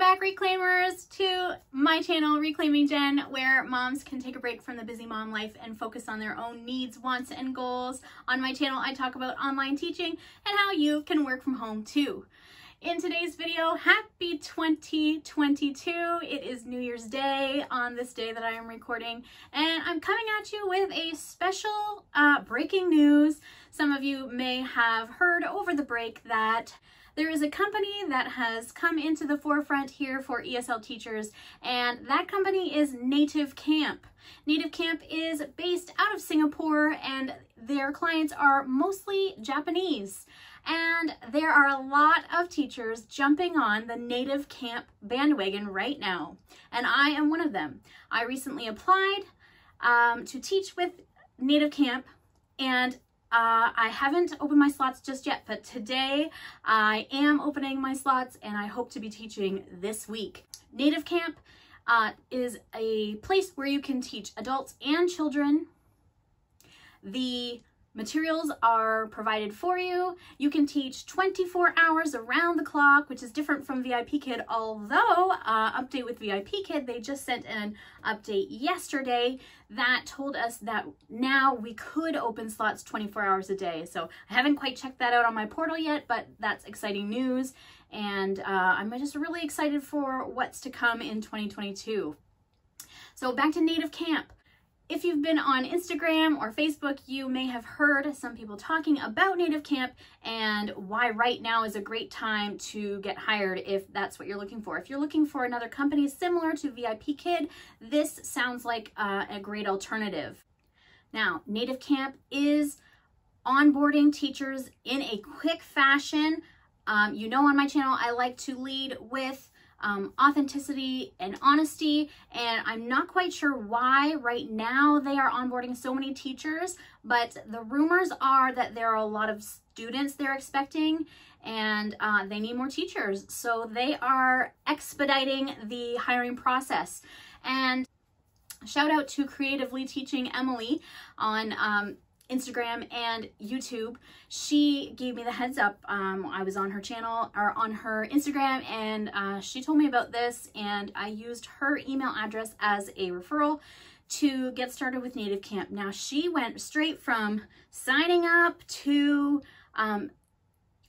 back, Reclaimers, to my channel, Reclaiming Jen, where moms can take a break from the busy mom life and focus on their own needs, wants, and goals. On my channel, I talk about online teaching and how you can work from home too. In today's video, happy 2022. It is New Year's Day on this day that I am recording, and I'm coming at you with a special breaking news. Some of you may have heard over the break that there is a company that has come into the forefront here for ESL teachers, and that company is Native Camp. Native Camp is based out of Singapore, and their clients are mostly Japanese. And there are a lot of teachers jumping on the Native Camp bandwagon right now, and I am one of them. I recently applied to teach with Native Camp, and I haven't opened my slots just yet, but today I am opening my slots and I hope to be teaching this week. Native Camp is a place where you can teach adults and children. The materials are provided for you. You can teach 24 hours around the clock, which is different from VIPKid, although update with VIPKid, they just sent an update yesterday that told us that now we could open slots 24 hours a day. So I haven't quite checked that out on my portal yet, but that's exciting news. And I'm just really excited for what's to come in 2022. So back to Native Camp. If you've been on Instagram or Facebook, you may have heard some people talking about Native Camp and why right now is a great time to get hired if that's what you're looking for. If you're looking for another company similar to VIPKid, this sounds like a great alternative. Now, Native Camp is onboarding teachers in a quick fashion. You know, on my channel, I like to lead with authenticity and honesty, and I'm not quite sure why right now they are onboarding so many teachers, but the rumors are that there are a lot of students they're expecting, and they need more teachers, so they are expediting the hiring process. And shout out to Creatively Teaching Emily on Instagram and YouTube. She gave me the heads up. I was on her channel or on her Instagram, and she told me about this, and I used her email address as a referral to get started with Native Camp. Now, she went straight from signing up to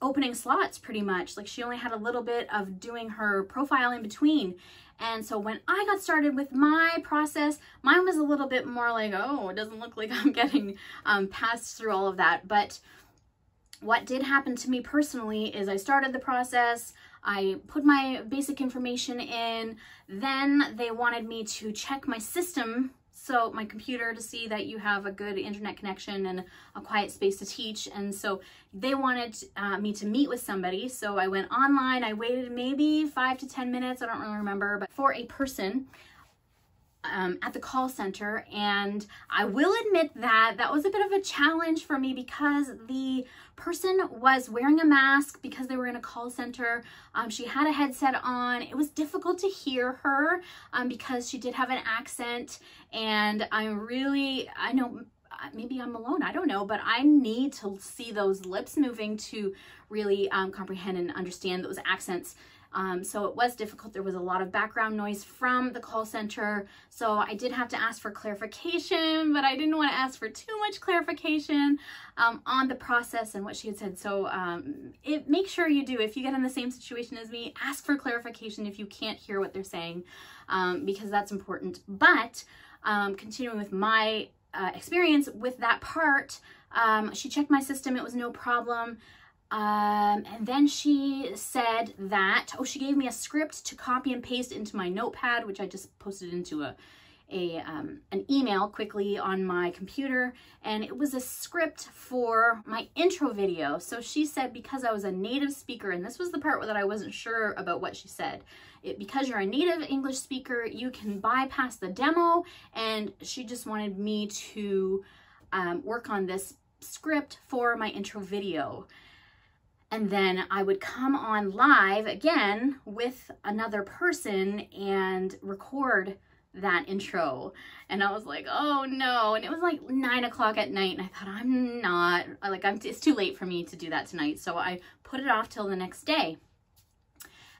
opening slots pretty much. Like, she only had a little bit of doing her profile in between. And so when I got started with my process, mine was a little bit more like, oh, it doesn't look like I'm getting passed through all of that. But what did happen to me personally is I started the process, I put my basic information in, then they wanted me to check my system, so my computer, to see that you have a good internet connection and a quiet space to teach. And so they wanted me to meet with somebody. So I went online, I waited maybe 5 to 10 minutes, I don't really remember, but for a person at the call center. And I will admit that that was a bit of a challenge for me because the person was wearing a mask because they were in a call center. She had a headset on. It was difficult to hear her because she did have an accent, and I know maybe I'm alone, I don't know, but I need to see those lips moving to really comprehend and understand those accents. So it was difficult. There was a lot of background noise from the call center. So I did have to ask for clarification, but I didn't want to ask for too much clarification on the process and what she had said. So make sure you do, if you get in the same situation as me, ask for clarification if you can't hear what they're saying, because that's important. But continuing with my experience with that part, she checked my system. It was no problem. And then she said that, she gave me a script to copy and paste into my notepad, which I just posted into an email quickly on my computer. And it was a script for my intro video. So she said, because I was a native speaker, and this was the part that I wasn't sure about what she said, because you're a native English speaker, you can bypass the demo. And she just wanted me to work on this script for my intro video. And then I would come on live again with another person and record that intro. And I was like, oh no. And it was like 9 o'clock at night, and I thought, it's too late for me to do that tonight. So I put it off till the next day.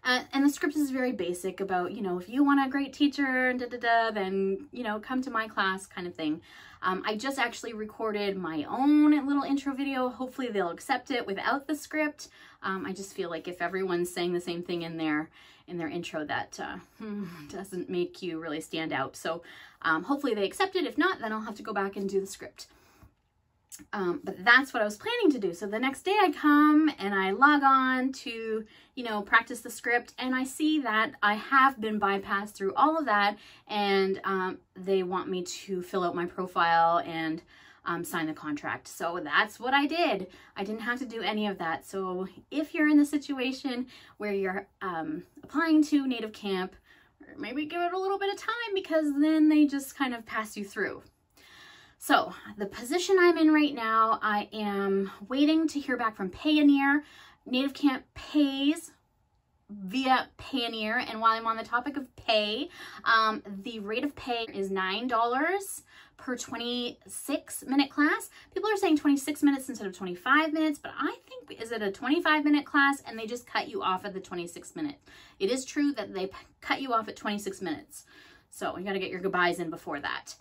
And the script is very basic about, you know, if you want a great teacher, then, you know, come to my class kind of thing. I just actually recorded my own little intro video. Hopefully they'll accept it without the script. I just feel like if everyone's saying the same thing in their intro, that doesn't make you really stand out. So hopefully they accept it. If not, then I'll have to go back and do the script. But that's what I was planning to do. So the next day I come and I log on to, you know, practice the script, and I see that I have been bypassed through all of that, and they want me to fill out my profile and sign the contract. So that's what I did. I didn't have to do any of that. So if you're in the situation where you're applying to Native Camp, maybe give it a little bit of time, because then they just kind of pass you through. So the position I'm in right now, I am waiting to hear back from Payoneer. Native Camp pays via Payoneer, and while I'm on the topic of pay, the rate of pay is $9 per 26-minute class. People are saying 26 minutes instead of 25 minutes, but I think, is it a 25-minute class and they just cut you off at the 26 minute? It is true that they cut you off at 26 minutes. So you got to get your goodbyes in before that.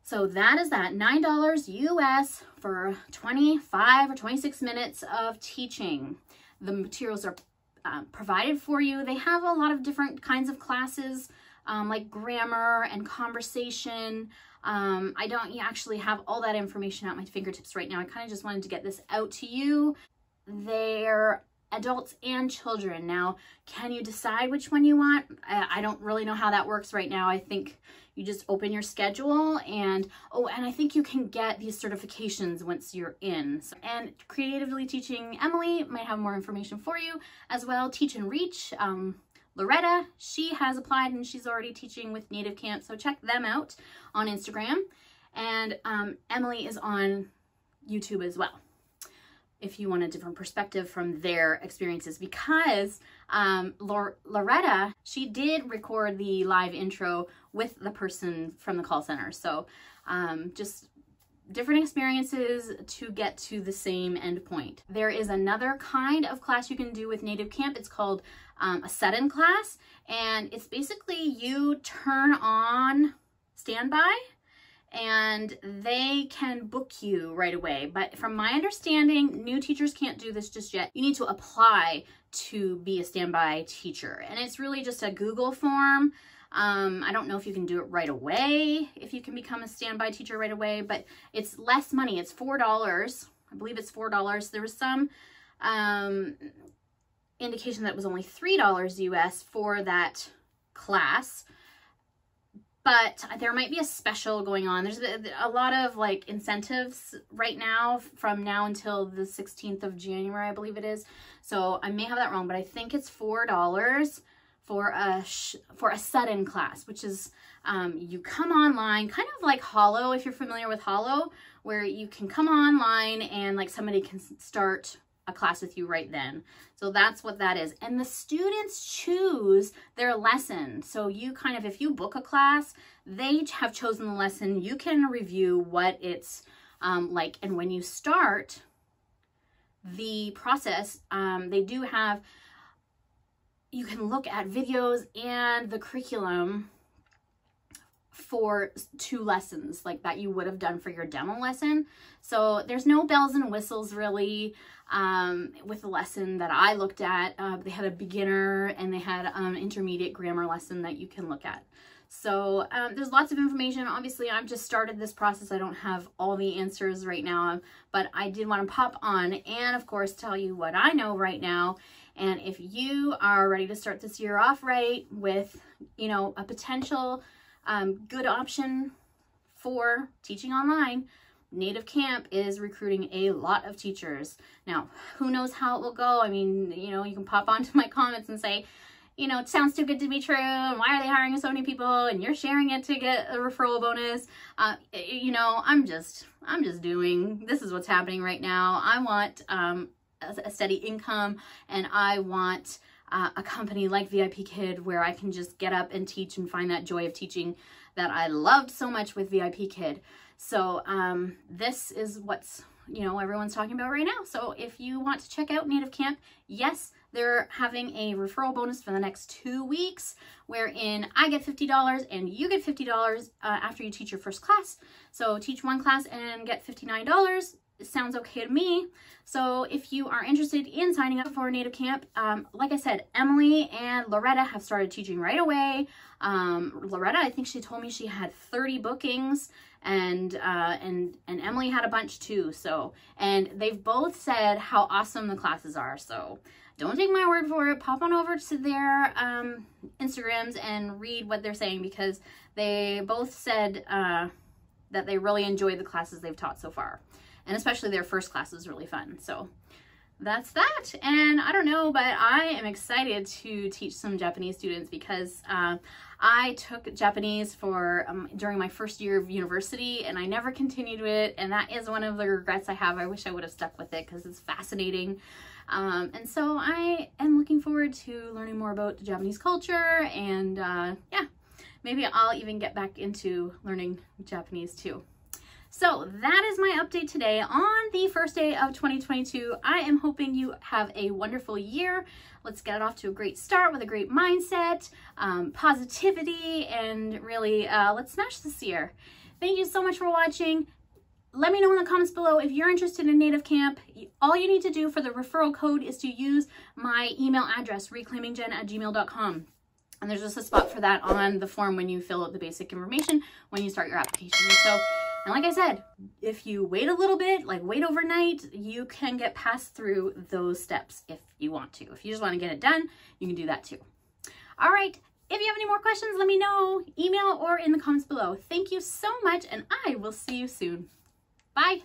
So that is that, $9 US for 25 or 26 minutes of teaching. The materials are provided for you. They have a lot of different kinds of classes, like grammar and conversation. I don't actually have all that information at my fingertips right now. I kind of just wanted to get this out to you. They're adults and children. Now, can you decide which one you want? I don't really know how that works right now. I think you just open your schedule, and I think you can get these certifications once you're in. And Creatively Teaching Emily might have more information for you as well. Teach and Reach, Loretta, she has applied and she's already teaching with Native Camp, so check them out on Instagram. And Emily is on YouTube as well, if you want a different perspective from their experiences, because Loretta, she did record the live intro with the person from the call center. So just different experiences to get to the same end point. There is another kind of class you can do with Native Camp. It's called a set-in class, and it's basically you turn on standby and they can book you right away. But from my understanding, new teachers can't do this just yet. You need to apply to be a standby teacher, and it's really just a Google form. I don't know if you can do it right away, if you can become a standby teacher right away, but it's less money. It's $4. I believe it's $4. There was some indication that it was only $3 US for that class. But there might be a special going on. There's a lot of like incentives right now from now until the 16th of January, I believe it is. So I may have that wrong, but I think it's $4 for a set-in class, which is you come online, kind of like Hollow, if you're familiar with Hollow, where you can come online and like somebody can start a class with you right then. So that's what that is. And the students choose their lesson. So you kind of, if you book a class, they have chosen the lesson. You can review what it's like. And when you start the process, they do have, you can look at videos and the curriculum for 2 lessons like that you would have done for your demo lesson. So there's no bells and whistles really with the lesson that I looked at. They had a beginner and they had an intermediate grammar lesson that you can look at. So there's lots of information. Obviously, I've just started this process. I don't have all the answers right now, but I did want to pop on and, of course, tell you what I know right now. And if you are ready to start this year off right with, you know, a potential good option for teaching online, Native Camp is recruiting a lot of teachers. Now, who knows how it will go? I mean, you know, you can pop onto my comments and say, you know, it sounds too good to be true, and why are they hiring so many people, and you're sharing it to get a referral bonus. You know, I'm just doing, this is what's happening right now. I want a steady income, and I want a company like VIPKid where I can just get up and teach and find that joy of teaching that I loved so much with VIPKid. So this is what's you know, everyone's talking about right now. So if you want to check out Native Camp, yes, they're having a referral bonus for the next 2 weeks, wherein I get $50 and you get $50 after you teach your first class. So teach one class and get $59. It sounds okay to me. So if you are interested in signing up for Native Camp, like I said, Emily and Loretta have started teaching right away. Loretta, I think she told me she had 30 bookings, and Emily had a bunch too. So, and they've both said how awesome the classes are. So don't take my word for it. Pop on over to their Instagrams and read what they're saying, because they both said that they really enjoyed the classes they've taught so far. And especially their first class was really fun. So that's that. And I don't know, but I am excited to teach some Japanese students, because I took Japanese for during my first year of university, and I never continued with it. And that is one of the regrets I have. I wish I would have stuck with it, because it's fascinating. And so I am looking forward to learning more about the Japanese culture. And yeah, maybe I'll even get back into learning Japanese too. So that is my update today on the first day of 2022. I am hoping you have a wonderful year. Let's get it off to a great start with a great mindset, positivity, and really let's smash this year. Thank you so much for watching. Let me know in the comments below if you're interested in Native Camp. All you need to do for the referral code is to use my email address, reclaimingjen@gmail.com. And there's just a spot for that on the form when you fill out the basic information when you start your application. So, and like I said, if you wait a little bit, like wait overnight, you can get passed through those steps if you want to. If you just want to get it done, you can do that too. All right. If you have any more questions, let me know, email or in the comments below. Thank you so much, and I will see you soon. Bye.